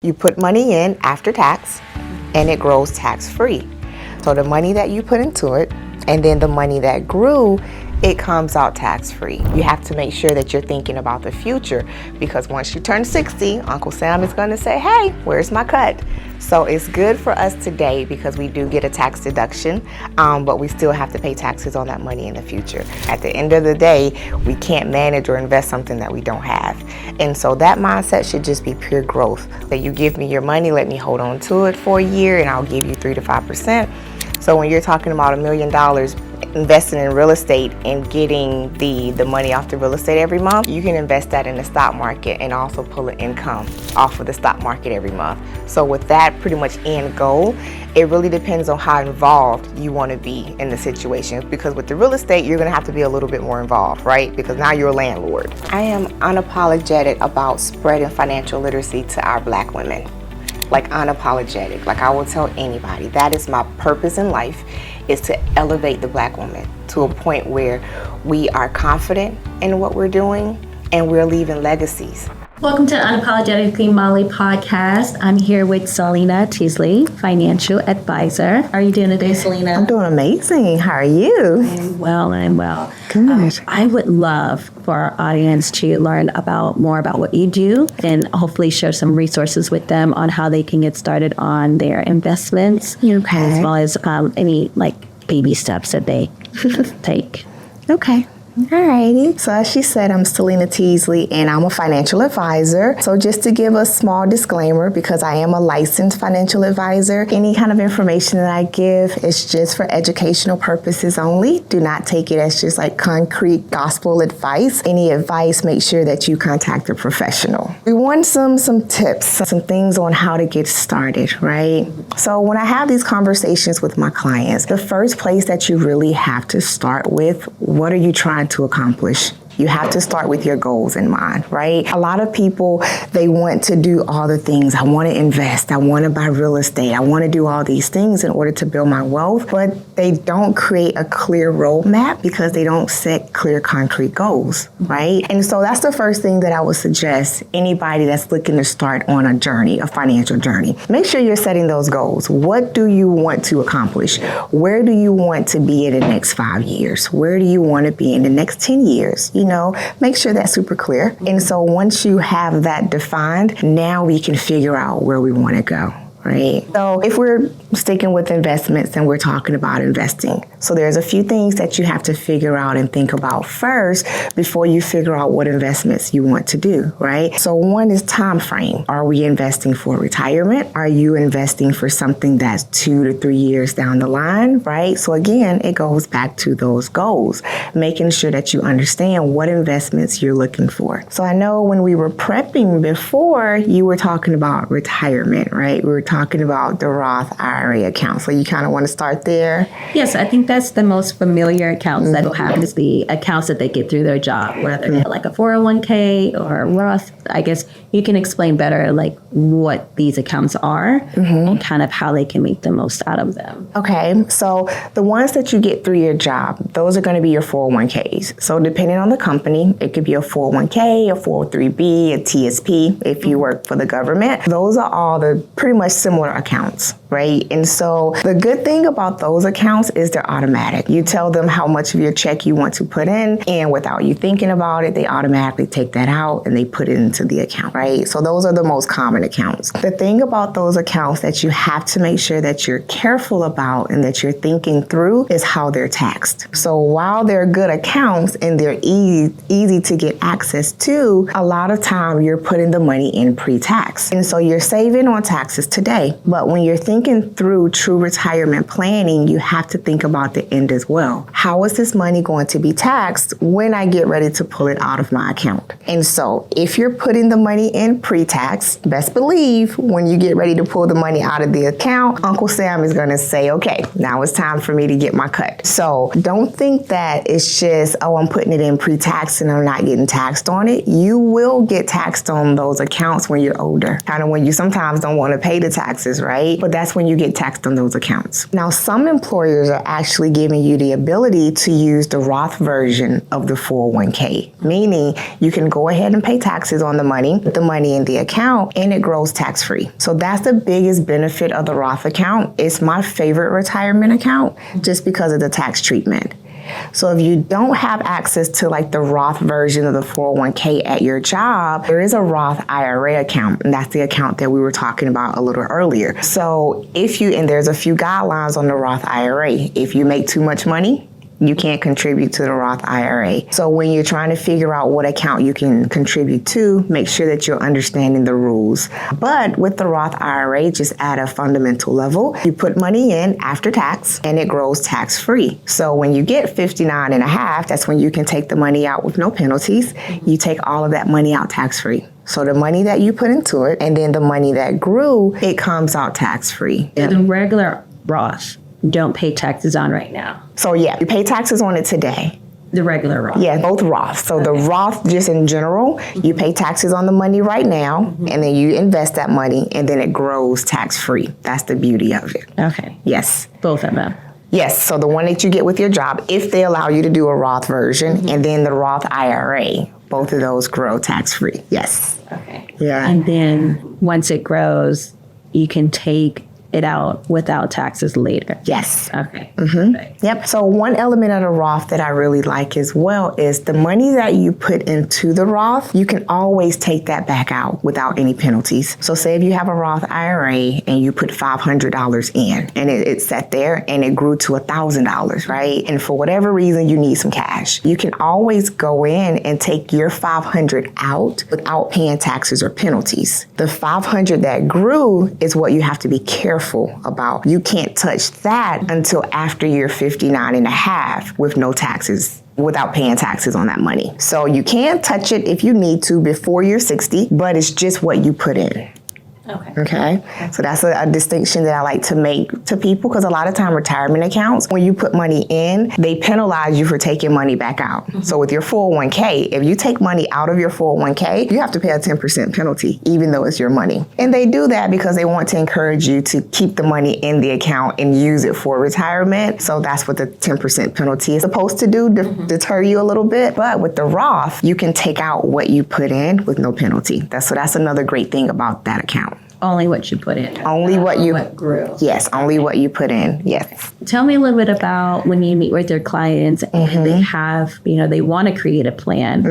You put money in after tax and it grows tax-free. So the money that you put into it and then the money that grew, it comes out tax-free. You have to make sure that you're thinking about the future, because once you turn 60, Uncle Sam is going to say, hey, where's my cut? So it's good for us today because we do get a tax deduction, but we still have to pay taxes on that money in the future. At the end of the day, we can't manage or invest something that we don't have. And so that mindset should just be pure growth. That you give me your money, let me hold on to it for a year, and I'll give you 3 to 5%. So when you're talking about $1 million investing in real estate and getting the money off the real estate every month, you can invest that in the stock market and also pull an income off of the stock market every month. So with that pretty much end goal, it really depends on how involved you want to be in the situation, because with the real estate, you're going to have to be a little bit more involved, right? Because now you're a landlord. I am unapologetic about spreading financial literacy to our Black women. Like unapologetic. Like I will tell anybody, that is my purpose in life, is to elevate the Black woman to a point where we are confident in what we're doing and we're leaving legacies. Welcome to the Unapologetically Molly podcast. I'm here with Selena Beasley, financial advisor. How are you doing today, Selena? I'm doing amazing. How are you? I'm well. Good. I would love for our audience to learn more about what you do and hopefully share some resources with them on how they can get started on their investments, as well as any baby steps that they take. Okay. Alrighty. So as she said, I'm Selena Beasley and I'm a financial advisor. So just to give a small disclaimer, because I am a licensed financial advisor, any kind of information that I give is just for educational purposes only. Do not take it as just like concrete gospel advice. Any advice, make sure that you contact a professional. We want some tips, some things on how to get started, right? So when I have these conversations with my clients, the first place that you really have to start with, what are you trying to accomplish? You have to start with your goals in mind, right? A lot of people, they want to do all the things. I want to invest. I want to buy real estate. I want to do all these things in order to build my wealth, but they don't create a clear roadmap because they don't set clear, concrete goals, right? And so that's the first thing that I would suggest anybody that's looking to start on a journey, a financial journey. Make sure you're setting those goals. What do you want to accomplish? Where do you want to be in the next 5 years? Where do you want to be in the next 10 years? Make sure that's super clear. And so once you have that defined, now we can figure out where we want to go. Right? So if we're sticking with investments and we're talking about investing, so there's a few things that you have to figure out and think about first before you figure out what investments you want to do, right? So one is time frame. Are we investing for retirement? Are you investing for something that's 2 to 3 years down the line, right? So again, it goes back to those goals, making sure that you understand what investments you're looking for. So I know when we were prepping before, you were talking about retirement, right? We were talking about the Roth IRA account. So you kind of want to start there? Yes, I think that's the most familiar accounts that will have is the accounts that they get through their job, whether they're like a 401k or a Roth. I guess you can explain better like what these accounts are and kind of how they can make the most out of them. Okay, so the ones that you get through your job, those are going to be your 401ks. So depending on the company, it could be a 401k, a 403b, a TSP if you work for the government. Those are all the pretty much similar accounts, right? And so the good thing about those accounts is they're automatic. You tell them how much of your check you want to put in, and without you thinking about it, they automatically take that out and they put it into the account, right? So those are the most common accounts. The thing about those accounts that you have to make sure that you're careful about and that you're thinking through is how they're taxed. So while they're good accounts and they're easy to get access to, a lot of time you're putting the money in pre-tax. And so you're saving on taxes today. But when you're thinking through true retirement planning, you have to think about the end as well. How is this money going to be taxed when I get ready to pull it out of my account? And so if you're putting the money in pre-tax, best believe when you get ready to pull the money out of the account, Uncle Sam is going to say, okay, now it's time for me to get my cut. So don't think that it's just, oh, I'm putting it in pre-tax and I'm not getting taxed on it. You will get taxed on those accounts when you're older, kind of when you sometimes don't want to pay the tax taxes, right? But that's when you get taxed on those accounts. Now, some employers are actually giving you the ability to use the Roth version of the 401k, meaning you can go ahead and pay taxes on the money, put the money in the account, and it grows tax-free. So that's the biggest benefit of the Roth account. It's my favorite retirement account just because of the tax treatment. So if you don't have access to like the Roth version of the 401k at your job, there is a Roth IRA account, and that's the account that we were talking about a little earlier. So and there's a few guidelines on the Roth IRA. If you make too much money, you can't contribute to the Roth IRA. So when you're trying to figure out what account you can contribute to, make sure that you're understanding the rules. But with the Roth IRA, just at a fundamental level, you put money in after tax and it grows tax-free. So when you get 59 and a half, that's when you can take the money out with no penalties. You take all of that money out tax-free. So the money that you put into it and then the money that grew, it comes out tax-free. The regular Roth don't pay taxes on right now. So yeah, you pay taxes on it today. The regular Roth. Yeah, both Roths. So the Roth, just in general, you pay taxes on the money right now, and then you invest that money, and then it grows tax-free. That's the beauty of it. Okay. Yes. Both of them. Yes, so the one that you get with your job, if they allow you to do a Roth version, and then the Roth IRA, both of those grow tax-free. Yes. Okay. Yeah. And then once it grows, you can take it out without taxes later. Yes. Okay. Yep. So one element of the Roth that I really like as well is the money that you put into the Roth, you can always take that back out without any penalties. So say if you have a Roth IRA and you put $500 in and it sat there and it grew to $1,000, right? And for whatever reason, you need some cash. You can always go in and take your $500 out without paying taxes or penalties. The $500 that grew is what you have to be careful about. You can't touch that until after you're 59 and a half with no taxes, without paying taxes on that money. So you can touch it if you need to before you're 60, but it's just what you put in. Okay. So that's a distinction that I like to make to people, because a lot of time retirement accounts, when you put money in, they penalize you for taking money back out. So with your 401k, if you take money out of your 401k, you have to pay a 10% penalty, even though it's your money. And they do that because they want to encourage you to keep the money in the account and use it for retirement. So that's what the 10% penalty is supposed to do, deter you a little bit. But with the Roth, you can take out what you put in with no penalty. That's another great thing about that account. Only what you put in. Only what grew. Yes, only what you put in. Yes. Tell me a little bit about when you meet with your clients and they have, they want to create a plan.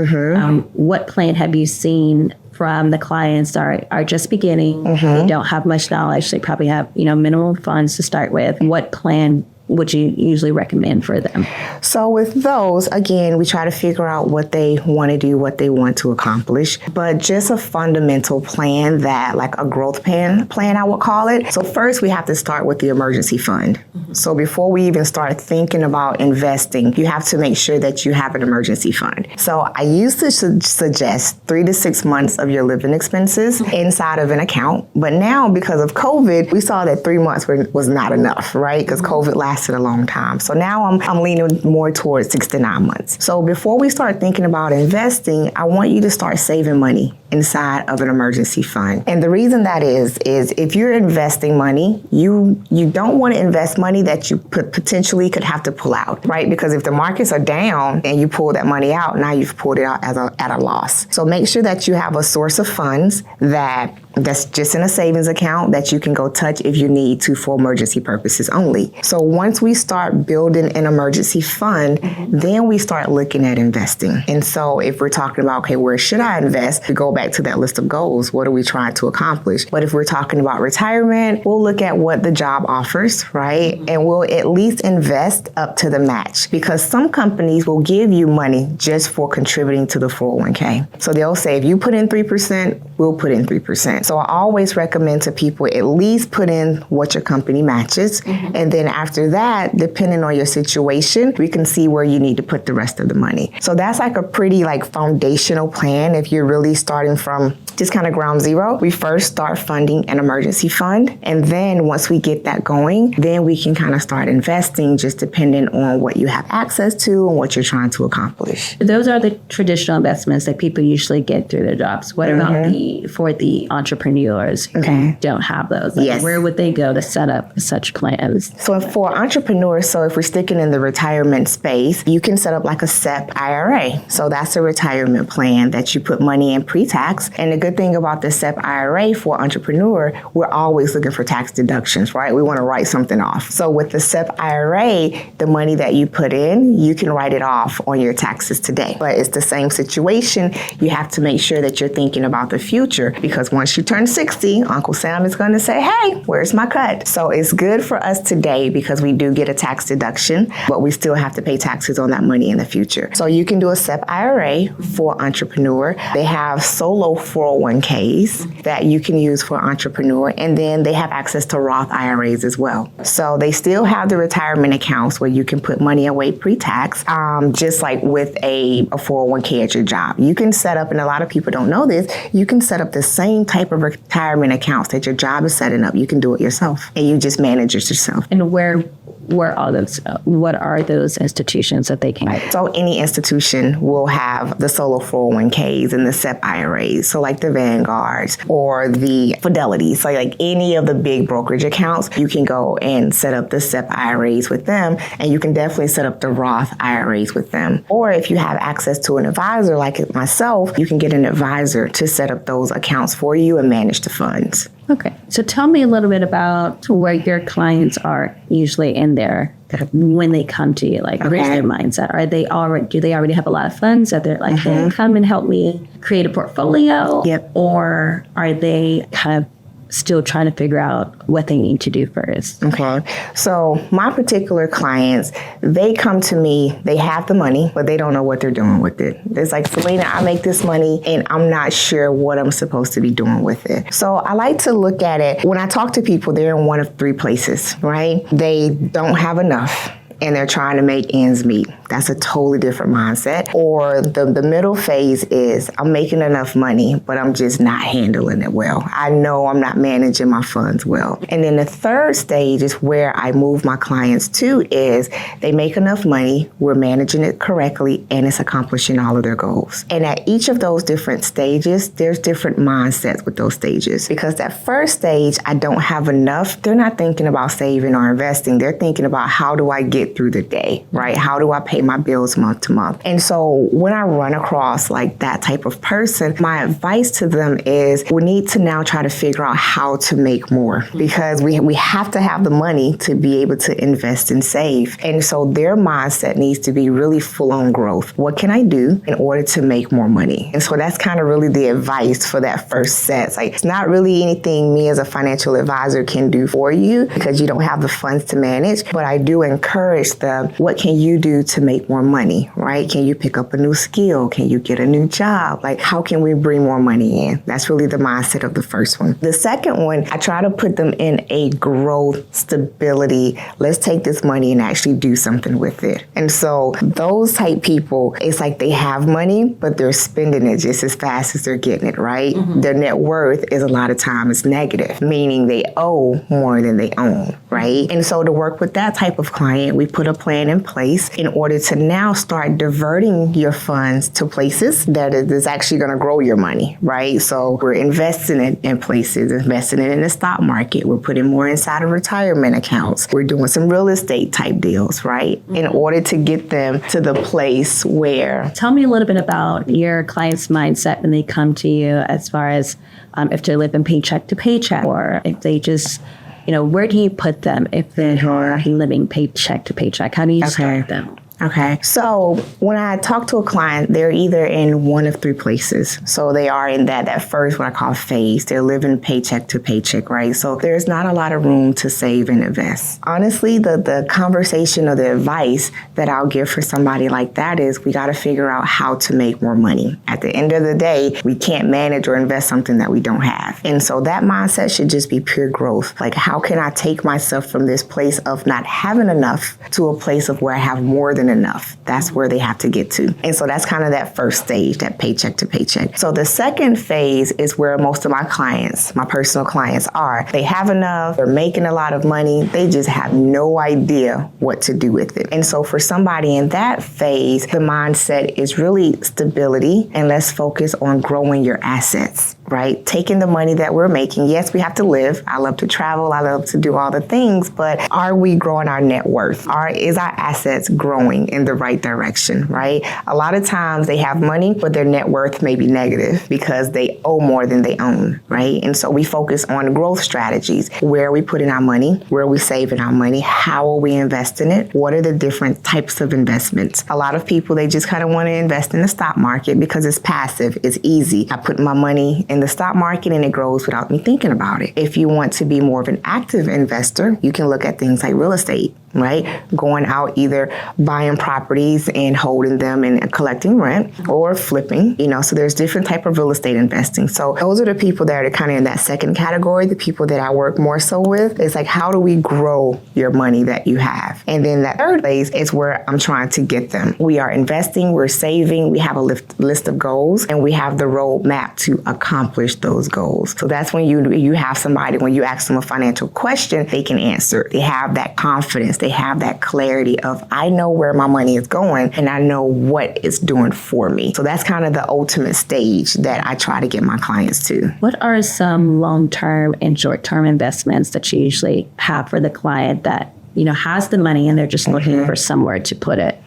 What plan have you seen from the clients that are just beginning? They don't have much knowledge. They probably have, minimum funds to start with. What plan would you usually recommend for them? So with those, again, we try to figure out what they want to do, what they want to accomplish, but just a fundamental plan, that like a growth plan, I would call it. So first we have to start with the emergency fund. So before we even start thinking about investing, you have to make sure that you have an emergency fund. So I used to suggest 3 to 6 months of your living expenses inside of an account. But now, because of COVID, we saw that 3 months was not enough, right? Because COVID lasted a long time. So now I'm leaning more towards 6 to 9 months. So before we start thinking about investing, I want you to start saving money inside of an emergency fund. And the reason that is if you're investing money, you don't want to invest money that you potentially could have to pull out, right? Because if the markets are down and you pull that money out, now you've pulled it out at a loss. So make sure that you have a source of funds that's just in a savings account that you can go touch if you need to for emergency purposes only. So once we start building an emergency fund, then we start looking at investing. And so if we're talking about, okay, where should I invest? We go back to that list of goals. What are we trying to accomplish? But if we're talking about retirement, we'll look at what the job offers, right? And we'll at least invest up to the match, because some companies will give you money just for contributing to the 401k. So they'll say, if you put in 3%, we'll put in 3%. So I always recommend to people at least put in what your company matches. And then after that, depending on your situation, we can see where you need to put the rest of the money. So that's like a pretty foundational plan if you're really starting from just kind of ground zero. We first start funding an emergency fund. And then once we get that going, then we can kind of start investing, just depending on what you have access to and what you're trying to accomplish. Those are the traditional investments that people usually get through their jobs. What about for the entrepreneur? entrepreneurs who don't have those? Like, Yes. where would they go to set up such plans? So for entrepreneurs, so if we're sticking in the retirement space, you can set up like a SEP IRA. So that's a retirement plan that you put money in pre-tax. And the good thing about the SEP IRA for entrepreneur, we're always looking for tax deductions, right? We want to write something off. So with the SEP IRA, the money that you put in, you can write it off on your taxes today. But it's the same situation. You have to make sure that you're thinking about the future, because once you turn 60, Uncle Sam is going to say, hey, where's my cut? So it's good for us today because we do get a tax deduction, but we still have to pay taxes on that money in the future. So you can do a SEP IRA for entrepreneur. They have solo 401ks that you can use for entrepreneur, and then they have access to Roth IRAs as well. So they still have the retirement accounts where you can put money away pre-tax, just like with a 401k at your job. You can set up, and a lot of people don't know this, you can set up the same type of retirement accounts that your job is setting up. You can do it yourself, and you just manage it yourself. And where are those? What are those institutions that they can? So any institution will have the solo 401ks and the SEP IRAs. So like the Vanguards or the Fidelities, so like any of the big brokerage accounts, you can go and set up the SEP IRAs with them, and you can definitely set up the Roth IRAs with them. Or if you have access to an advisor like myself, you can get an advisor to set up those accounts for you and manage the funds. Okay. So tell me a little bit about where your clients are usually in there when they come to you. Like, where's their mindset? Do they already have a lot of funds that they're like, hey, come and help me create a portfolio? Yep. Or are they kind of still trying to figure out what they need to do first? Okay. So my particular clients, they come to me, they have the money, but they don't know what they're doing with it. It's like, Selena, I make this money and I'm not sure what I'm supposed to be doing with it. So I like to look at it, when I talk to people, they're in one of three places, right? They don't have enough and they're trying to make ends meet. That's a totally different mindset. Or the middle phase is, I'm making enough money, but I'm just not handling it well. I know I'm not managing my funds well. And then the third stage is where I move my clients to, is they make enough money, we're managing it correctly, and it's accomplishing all of their goals. And at each of those different stages, there's different mindsets with those stages. Because that first stage, I don't have enough, they're not thinking about saving or investing. They're thinking about, how do I get through the day, right? How do I pay my bills month to month? And so when I run across like that type of person, my advice to them is, we need to now try to figure out how to make more, because we have to have the money to be able to invest and save. And so their mindset needs to be really full on growth. What can I do in order to make more money? And so that's kind of really the advice for that first set. It's like, it's not really anything me as a financial advisor can do for you because you don't have the funds to manage, but I do encourage them, what can you do to make more money, right? Can you pick up a new skill? Can you get a new job? Like, how can we bring more money in? That's really the mindset of the first one. The second one, I try to put them in a growth, stability, let's take this money and actually do something with it. And so those type people, it's like they have money, but they're spending it just as fast as they're getting it, right? Their net worth is a lot of times negative, meaning they owe more than they own, right? And so to work with that type of client, we put a plan in place in order to now start diverting your funds to places that is actually going to grow your money, right? So we're investing it in places, investing it in the stock market. We're putting more inside of retirement accounts. We're doing some real estate type deals, right? In order to get them to the place where... Tell me a little bit about your client's mindset when they come to you, as far as if they're living paycheck to paycheck, or if they just... where do you put them if they're living paycheck to paycheck? How do you start them? Okay. So when I talk to a client, they're either in one of three places. So they are in that first, what I call phase. They're living paycheck to paycheck, right? So there's not a lot of room to save and invest. Honestly, the conversation or the advice that I'll give for somebody like that is, we got to figure out how to make more money. At the end of the day, we can't manage or invest something that we don't have. And so that mindset should just be pure growth. Like, how can I take myself from this place of not having enough to a place of where I have more than enough? That's where they have to get to. And so that's kind of that first stage, that paycheck to paycheck. So the second phase is where most of my clients, my personal clients, are. They have enough, they're making a lot of money, they just have no idea what to do with it. And so for somebody in that phase, the mindset is really stability, and let's focus on growing your assets. right? Taking the money that we're making. Yes, we have to live. I love to travel. I love to do all the things, but are we growing our net worth? Is our assets growing in the right direction, right? A lot of times they have money, but their net worth may be negative because they owe more than they own, right? And so we focus on growth strategies. Where are we putting our money? Where are we saving our money? How are we investing it? What are the different types of investments? A lot of people, they just kind of want to invest in the stock market because it's passive, it's easy. I put my money in the stock market and it grows without me thinking about it. If you want to be more of an active investor, you can look at things like real estate, right? Going out either buying properties and holding them and collecting rent or flipping, so there's different type of real estate investing. So those are the people that are kind of in that second category, the people that I work more so with. It's like, how do we grow your money that you have? And then that third phase is where I'm trying to get them. We are investing, we're saving, we have a list of goals, and we have the roadmap to accomplish those goals. So that's when you have somebody, when you ask them a financial question, they can answer. They have that confidence. They have that clarity of, I know where my money is going and I know what it's doing for me. So that's kind of the ultimate stage that I try to get my clients to. What are some long-term and short-term investments that you usually have for the client that, has the money and they're just looking for somewhere to put it?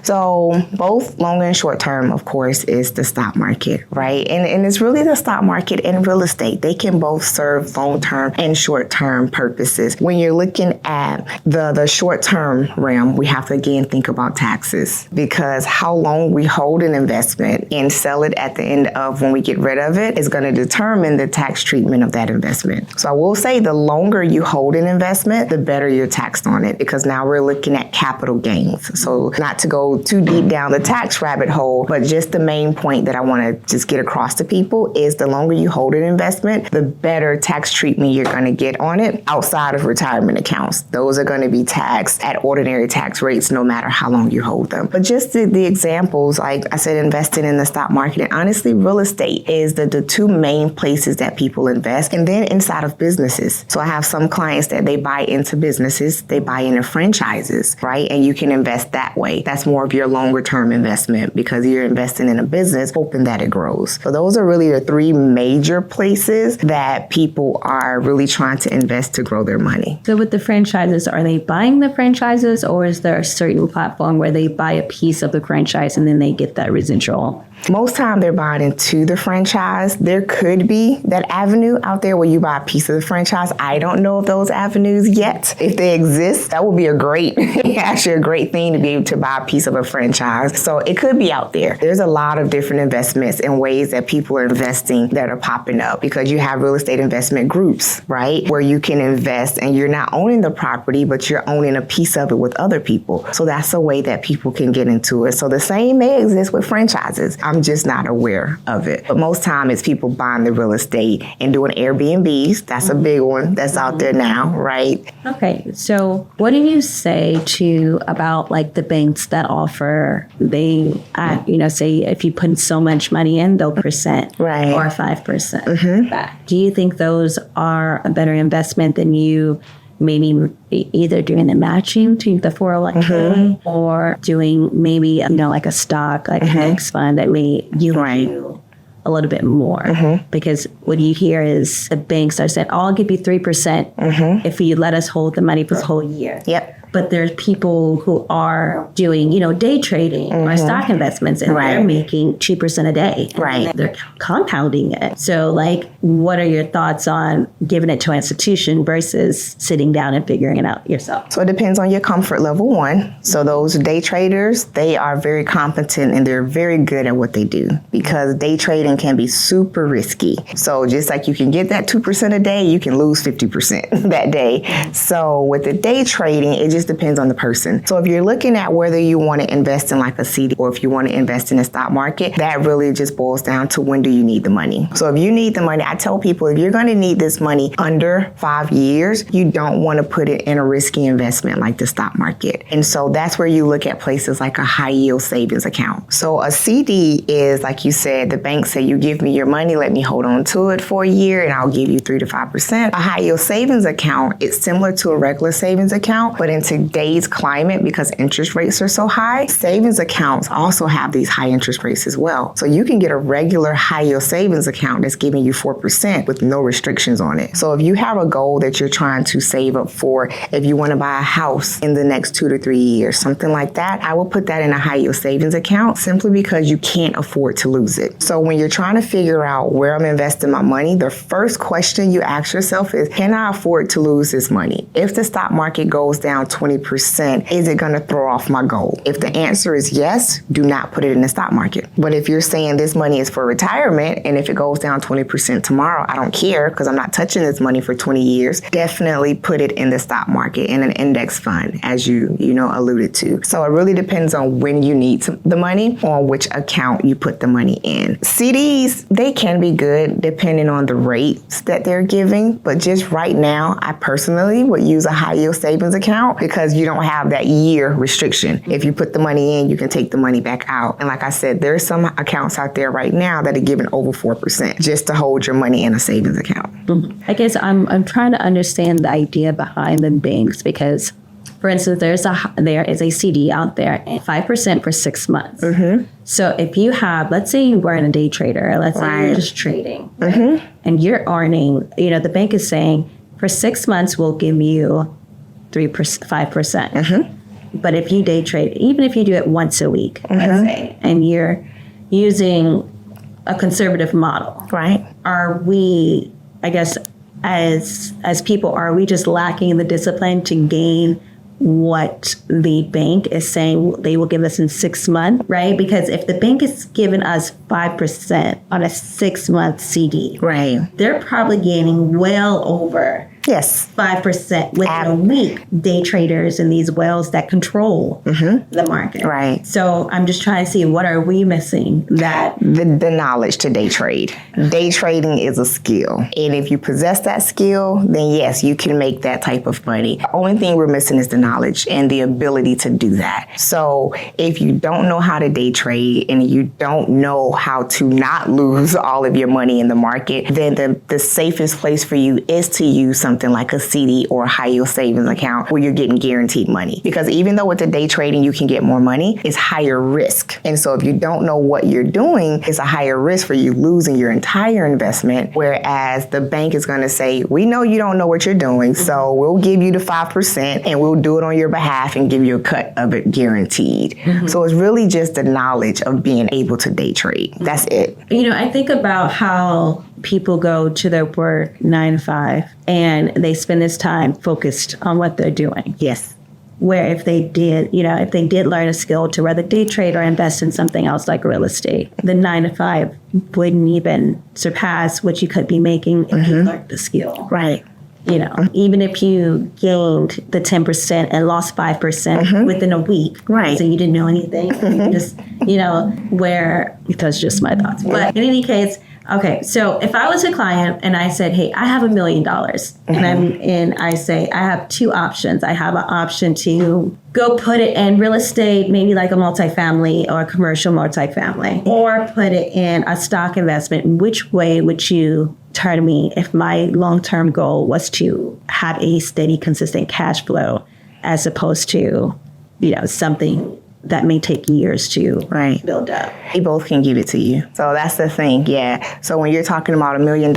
So both long and short term, of course, is the stock market, right? And it's really the stock market and real estate. They can both serve long term and short term purposes. When you're looking at the short term realm, we have to again think about taxes, because how long we hold an investment and sell it at the end of when we get rid of it is going to determine the tax treatment of that investment. So I will say the longer you hold an investment, the better you're taxed on it, because now we're looking at capital gains. So not to go too deep down the tax rabbit hole, but just the main point that I want to just get across to people is the longer you hold an investment, the better tax treatment you're going to get on it outside of retirement accounts. Those are going to be taxed at ordinary tax rates no matter how long you hold them. But just the examples, like I said, investing in the stock market, and honestly, real estate is the two main places that people invest, and then inside of businesses. So I have some clients that they buy into businesses, they buy into franchises, right? And you can invest that way. That's more of your longer term investment because you're investing in a business hoping that it grows. So those are really the three major places that people are really trying to invest to grow their money. So with the franchises, are they buying the franchises, or is there a certain platform where they buy a piece of the franchise and then they get that residual? Most time they're buying into the franchise. There could be that avenue out there where you buy a piece of the franchise. I don't know of those avenues yet. If they exist, that would be actually a great thing to be able to buy a piece of a franchise. So it could be out there. There's a lot of different investments and ways that people are investing that are popping up, because you have real estate investment groups, right? Where you can invest and you're not owning the property, but you're owning a piece of it with other people. So that's a way that people can get into it. So the same may exist with franchises. I'm just not aware of it. But most time it's people buying the real estate and doing Airbnbs. That's a big one that's out there now, right? Okay. So what do you say about like the banks that offer, say if you put so much money in, they'll percent right, or 5% back. Do you think those are a better investment than you maybe either doing the matching to the 401k or doing maybe, like a stock, like an index fund that may yield you a little bit more? Because what you hear is the banks are saying, I'll give you 3% if you let us hold the money for the whole year. Yep. But there's people who are doing, day trading or stock investments, and they're making 2% a day. Right. They're compounding it. So, what are your thoughts on giving it to an institution versus sitting down and figuring it out yourself? So it depends on your comfort level, one. So those day traders, they are very competent and they're very good at what they do, because day trading can be super risky. So just like you can get that 2% a day, you can lose 50% that day. So with the day trading, it just depends on the person. So if you're looking at whether you want to invest in like a CD or if you want to invest in the stock market, that really just boils down to when do you need the money. So if you need the money, I tell people, if you're going to need this money under 5 years, you don't want to put it in a risky investment like the stock market. And so that's where you look at places like a high yield savings account. So a CD is, like you said, the bank say, you give me your money, let me hold on to it for a year and I'll give you 3 to 5%. A high yield savings account is similar to a regular savings account, but in today's climate, because interest rates are so high, savings accounts also have these high interest rates as well. So you can get a regular high yield savings account that's giving you 4% with no restrictions on it. So if you have a goal that you're trying to save up for, if you want to buy a house in the next 2 to 3 years, something like that, I will put that in a high yield savings account simply because you can't afford to lose it. So when you're trying to figure out where I'm investing my money, the first question you ask yourself is, can I afford to lose this money? If the stock market goes down 20%, is it going to throw off my goal? If the answer is yes, do not put it in the stock market. But if you're saying this money is for retirement, and if it goes down 20% tomorrow, I don't care because I'm not touching this money for 20 years, definitely put it in the stock market in an index fund, as you alluded to. So it really depends on when you need the money, on which account you put the money in. CDs, they can be good depending on the rates that they're giving, but just right now, I personally would use a high yield savings account because you don't have that year restriction. If you put the money in, you can take the money back out. And like I said, there's some accounts out there right now that are giving over 4% just to hold your money in a savings account. I guess I'm trying to understand the idea behind the banks because, for instance, there is a CD out there at 5% for 6 months. Mm-hmm. So if you have, let's say you weren't a day trader, let's say you're just trading, right? And you're earning, the bank is saying for 6 months we'll give you 5%. Mm-hmm. But if you day trade, even if you do it once a week, let's say, and you're using a conservative model, right? Are we, I guess, as people, are we just lacking the discipline to gain what the bank is saying they will give us in 6 months, right? Because if the bank is giving us 5% on a 6-month CD, right, they're probably gaining well over 5% within a week. Day traders and these whales that control the market. Right. So I'm just trying to see, what are we missing? That the knowledge to day trade. Day trading is a skill. And if you possess that skill, then yes, you can make that type of money. The only thing we're missing is the knowledge and the ability to do that. So if you don't know how to day trade and you don't know how to not lose all of your money in the market, then the safest place for you is to use something like a CD or a high yield savings account where you're getting guaranteed money. Because even though with the day trading you can get more money, it's higher risk. And so if you don't know what you're doing, it's a higher risk for you losing your entire investment. Whereas the bank is going to say, we know you don't know what you're doing, so we'll give you the 5% and we'll do it on your behalf and give you a cut of it guaranteed. So it's really just the knowledge of being able to day trade. That's it. I think about how people go to their work 9 to 5 and they spend this time focused on what they're doing. Yes. Where if they did learn a skill to rather day trade or invest in something else like real estate, the 9 to 5 wouldn't even surpass what you could be making if you learned the skill. Right. Even if you gained the 10% and lost 5% within a week, right? So you didn't know anything. You just, that's just my thoughts. But in any case, okay, so if I was a client and I said, hey, I have $1 million and I say I have 2 options. I have an option to go put it in real estate, maybe like a multifamily or a commercial multifamily, or put it in a stock investment. Which way would you turn me if my long-term goal was to have a steady, consistent cash flow as opposed to, something that may take years to build up? They both can give it to you. So that's the thing, yeah. So when you're talking about $1 million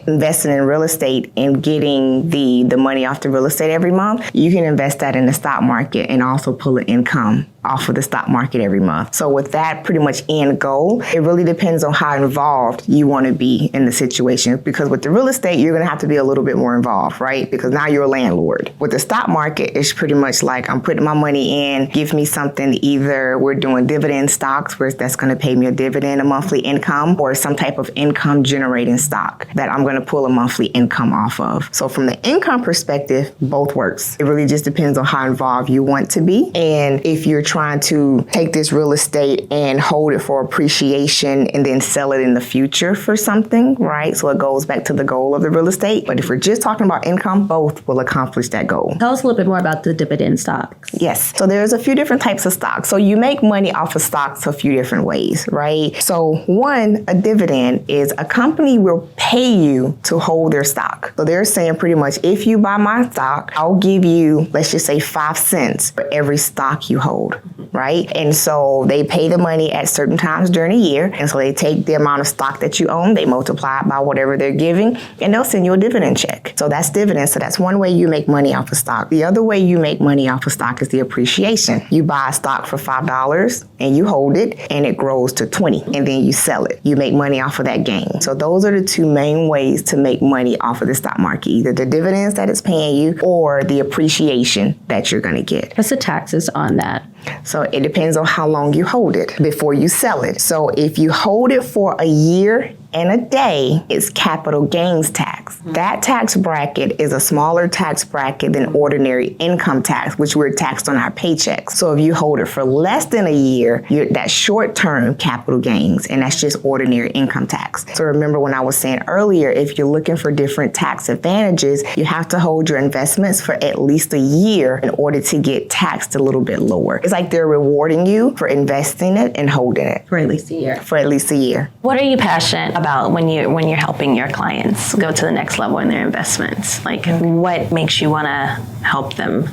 investing in real estate and getting the money off the real estate every month, you can invest that in the stock market and also pull an income off of the stock market every month. So with that pretty much end goal, it really depends on how involved you want to be in the situation. Because with the real estate, you're going to have to be a little bit more involved, right? Because now you're a landlord. With the stock market, it's pretty much like I'm putting my money in, give me something, either we're doing dividend stocks where that's going to pay me a dividend, a monthly income, or some type of income generating stock that I'm going to pull a monthly income off of. So from the income perspective, both works. It really just depends on how involved you want to be. And if you're trying to take this real estate and hold it for appreciation and then sell it in the future for something, right? So it goes back to the goal of the real estate. But if we're just talking about income, both will accomplish that goal. Tell us a little bit more about the dividend stocks. Yes. So there's a few different types of stocks. So you make money off of stocks a few different ways, right? So one, a dividend is a company will pay you to hold their stock. So they're saying pretty much, if you buy my stock, I'll give you, let's just say 5 cents for every stock you hold, right? And so they pay the money at certain times during the year. And so they take the amount of stock that you own, they multiply it by whatever they're giving, and they'll send you a dividend check. So that's dividends. So that's one way you make money off of stock. The other way you make money off of stock is the appreciation. You buy a stock for $5 and you hold it and it grows to 20 and then you sell it. You make money off of that gain. So those are the two main ways to make money off of the stock market, either the dividends that it's paying you or the appreciation that you're going to get. What's the taxes on that? So it depends on how long you hold it before you sell it. So if you hold it for a year and a day, it's capital gains tax. That tax bracket is a smaller tax bracket than ordinary income tax, which we're taxed on our paychecks. So if you hold it for less than a year, that's short-term capital gains, and that's just ordinary income tax. So remember when I was saying earlier, if you're looking for different tax advantages, you have to hold your investments for at least a year in order to get taxed a little bit lower. It's like they're rewarding you for investing it and holding it. For at least a year. For at least a year. What are you passionate about when you're helping your clients go to the next level in their investments? Like, what makes you want to help them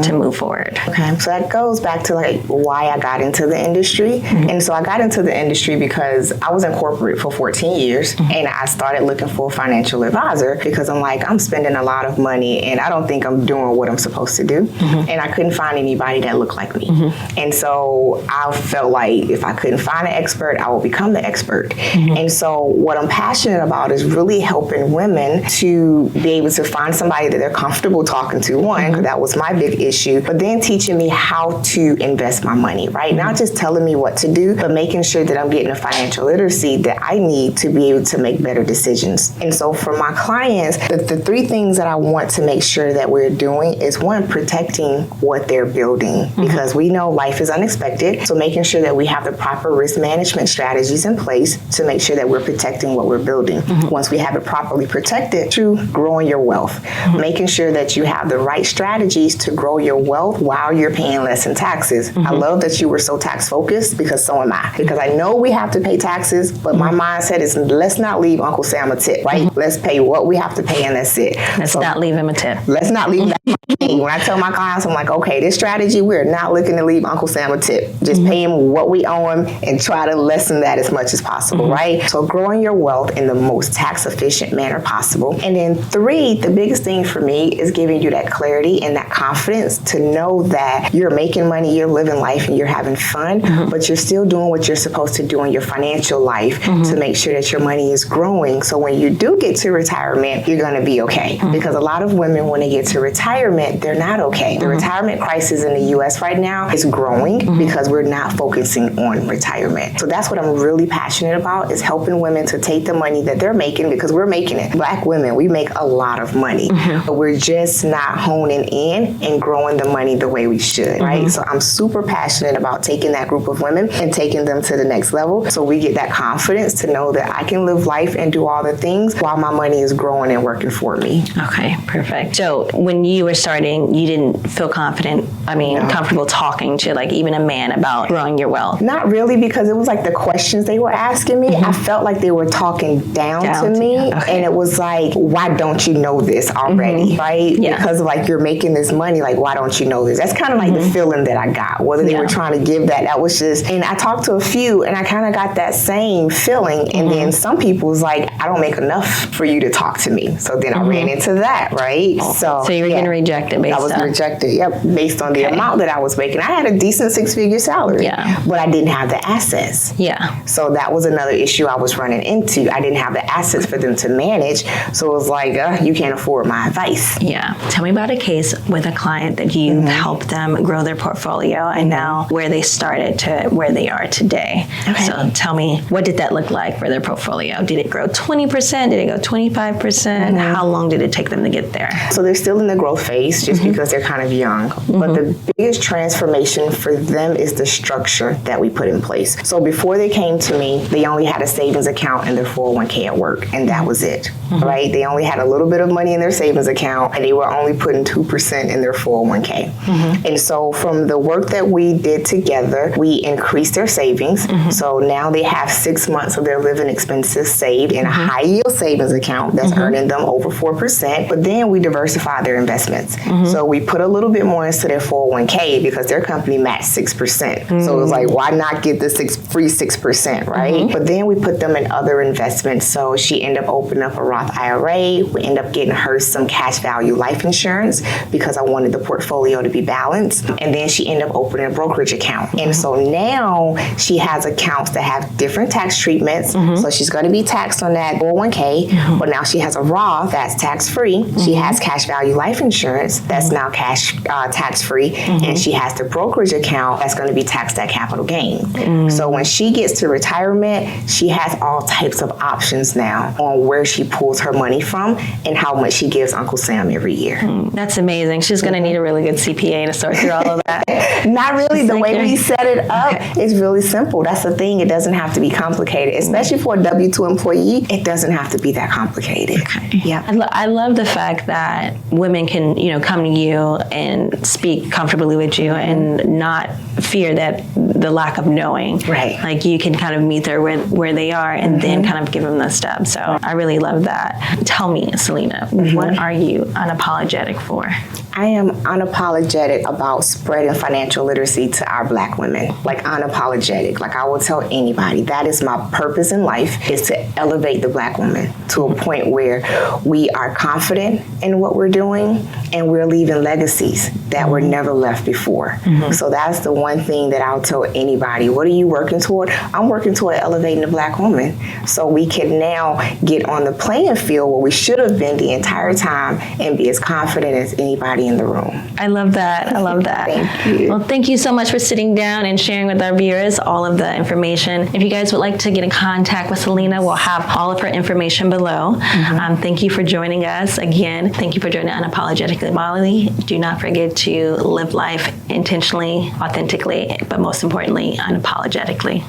to move forward? Okay, so that goes back to like why I got into the industry. And so I got into the industry because I was in corporate for 14 years and I started looking for a financial advisor because I'm like, I'm spending a lot of money and I don't think I'm doing what I'm supposed to do. And I couldn't find anybody that looked like me. And so I felt like if I couldn't find an expert, I would become the expert. And so what I'm passionate about is really helping women to be able to find somebody that they're comfortable talking to. One, 'cause that was my big issue, but then teaching me how to invest my money, right? Not just telling me what to do, but making sure that I'm getting the financial literacy that I need to be able to make better decisions. And so for my clients, the three things that I want to make sure that we're doing is one, protecting what they're building, because we know life is unexpected. So making sure that we have the proper risk management strategies in place to make sure that we're protecting what we're building. Once we have it properly protected, through growing your wealth, making sure that you have the right strategies to grow your wealth while you're paying less in taxes. I love that you were so tax focused because so am I. Because I know we have to pay taxes, but my mindset is let's not leave Uncle Sam a tip, right? Let's pay what we have to pay and that's it. Let's not leave him a tip. Let's not leave that. When I tell my clients, I'm like, okay, this strategy, we're not looking to leave Uncle Sam a tip. Just pay him what we owe him and try to lessen that as much as possible, right? So growing your wealth in the most tax efficient manner possible. And then three, the biggest thing for me is giving you that clarity and that confidence to know that you're making money, you're living life and you're having fun, but you're still doing what you're supposed to do in your financial life to make sure that your money is growing. So when you do get to retirement, you're going to be okay. Because a lot of women, when they get to retirement, they're not okay. The retirement crisis in the U.S. right now is growing because we're not focusing on retirement. So that's what I'm really passionate about, is helping women to take the money that they're making, because we're making it. Black women, we make a lot of money, but we're just not honing in and growing the money the way we should, right? So I'm super passionate about taking that group of women and taking them to the next level so we get that confidence to know that I can live life and do all the things while my money is growing and working for me. Okay, perfect. So when you were starting, you didn't feel confident, comfortable talking to like even a man about growing your wealth? Not really, because it was like the questions they were asking me, I felt like they were talking down to me. And it was like, why don't you know this already, right? Yeah. Because like you're making this money, like why don't you know this? That's kind of like the feeling that I got. Whether they were trying to give that was just, and I talked to a few and I kind of got that same feeling. And then some people was like, I don't make enough for you to talk to me. So then I ran into that, right? So you were getting rejected based on? I was rejected, based on the amount that I was making. I had a decent 6-figure salary, but I didn't have the assets. Yeah. So that was another issue I was running running into. I didn't have the assets for them to manage. So it was like, you can't afford my advice. Yeah. Tell me about a case with a client that you helped them grow their portfolio and now where they started to where they are today. Okay. So tell me, what did that look like for their portfolio? Did it grow 20%? Did it go 25%? How long did it take them to get there? So they're still in the growth phase just because they're kind of young. But the biggest transformation for them is the structure that we put in place. So before they came to me, they only had a savings account and their 401k at work, and that was it, right? They only had a little bit of money in their savings account, and they were only putting 2% in their 401k. And so from the work that we did together, we increased their savings. So now they have 6 months of their living expenses saved in a high yield savings account that's earning them over 4%. But then we diversify their investments. So we put a little bit more into their 401k because their company matched 6%. So it was like, why not get the free 6%, right? But then we put them in other investments. So she ended up opening up a Roth IRA. We ended up getting her some cash value life insurance because I wanted the portfolio to be balanced. And then she ended up opening a brokerage account. And so now she has accounts that have different tax treatments. So she's going to be taxed on that 401k, but now she has a Roth that's tax-free. She has cash value life insurance that's now tax-free. And she has the brokerage account that's going to be taxed at capital gain. So when she gets to retirement, she has all types of options now on where she pulls her money from and how much she gives Uncle Sam every year. That's amazing. She's going to need a really good CPA to sort through all of that. Not really. It's The like way we set it up is really simple. That's the thing. It doesn't have to be complicated, especially for a W-2 employee. It doesn't have to be that complicated. Yeah. I love the fact that women can, come to you and speak comfortably with you and not fear that the lack of knowing. Right. Like you can kind of meet them where they are and then kind of give them the steps. So I really love that. Tell me, Selena, what are you unapologetic for? I am unapologetic about spreading financial literacy to our Black women. Like unapologetic. Like I will tell anybody that is my purpose in life, is to elevate the Black woman to a point where we are confident in what we're doing and we're leaving legacies that were never left before. So that's the one thing that I'll tell anybody. What are you working toward? I'm working toward elevating the Black woman so we can now get on the playing field where we should have been the entire time and be as confident as anybody in the room. I love that. I love that. Thank you. Well, thank you so much for sitting down and sharing with our viewers all of the information. If you guys would like to get in contact with Selena, we'll have all of her information below. Thank you for joining us. Again, thank you for joining Unapologetically Molly. Do not forget to live life intentionally, authentically, but most importantly, unapologetically.